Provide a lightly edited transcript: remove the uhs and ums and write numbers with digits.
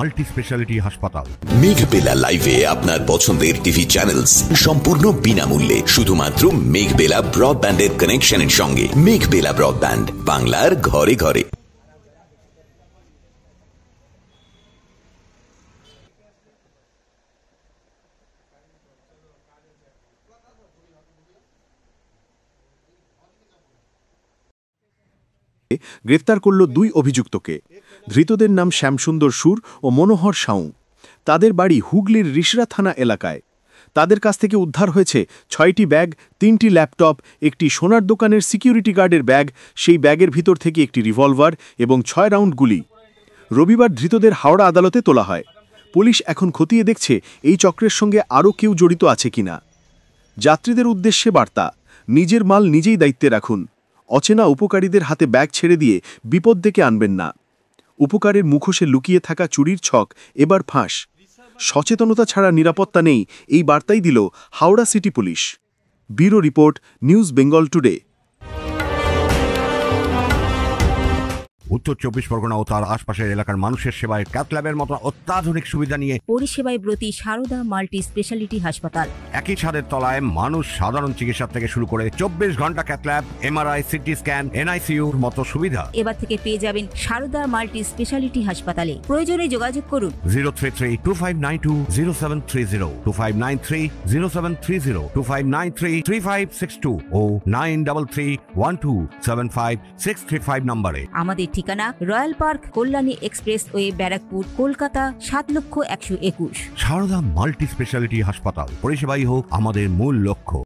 Multi speciality হাসপাতাল। মেঘবেলা লাইভে আপনার পছন্দের টিভি চ্যানেলস সম্পূর্ণ বিনামূল্যে, শুধুমাত্র মেঘবেলা ব্রডব্যান্ডের কানেকশনের সঙ্গে। মেঘবেলা ব্রডব্যান্ড, বাংলার ঘরে ঘরে। গ্রেফতার করল 2 অভিযুক্তকে। ধৃতদের নাম শ্যামসুন্দর সুর ও মনোহর সাউ। তাদের বাড়ি হুগলির রিষড়া থানা এলাকায়। তাদের কাছ থেকে উদ্ধার হয়েছে 6টি ব্যাগ, 3টি ল্যাপটপ, একটি সোনার দোকানের সিকিউরিটি গার্ডের ব্যাগ, সেই ব্যাগের ভিতর থেকে একটি রিভলভার এবং 6 রাউন্ড গুলি। রবিবার ধৃতদের হাওড়া আদালতে তোলা হয়। পুলিশ এখন খতিয়ে দেখছে এই চক্রের সঙ্গে আরও কেউ জড়িত আছে কিনা। যাত্রীদের উদ্দেশ্যে বার্তা: নিজের মাল নিজেই দায়িত্বে রাখুন। অচেনা উপকারীদের হাতে ব্যাগ ছেড়ে দিয়ে বিপদ ডেকে আনবেন না। উপকারের মুখোশে লুকিয়ে থাকা চুরির ছক এবার ফাঁস। সচেতনতা ছাড়া নিরাপত্তা নেই, এই বার্তাই দিল Howrah city police. Bureau report, news Bengal today. উত্তর 24 পরগনা ও তার আশপাশের এলাকার মানুষের সেবায় ক্যাথল্যাবের মতো অত্যাধুনিক সুবিধা নিয়ে পরিষেবায় ব্রতী সারদা মাল্টি স্পেশালিটি হাসপাতাল। একই ছাদের তলায় মানুষ সাধারণ চিকিৎসা থেকে শুরু করে 24 ঘন্টা ক্যাথল্যাব, এমআরআই, সিটি স্ক্যান, এনআইসিইউর মতো সুবিধা এবার থেকে পেয়ে যাবেন সারদা মাল্টি স্পেশালিটি হাসপাতালে। প্রয়োজনে যোগাযোগ করুন 033-2592-0730, 2593-0730, 2593-3562 ও 9331275635 নম্বরে। আমাদের ঠিকানা Royal Park, Kalyani Expressway, Barrackpore, Kolkata 7,121,000। Sarada multi speciality হাসপাতাল, পরিষেবাই হোক আমাদের মূল লক্ষ্য।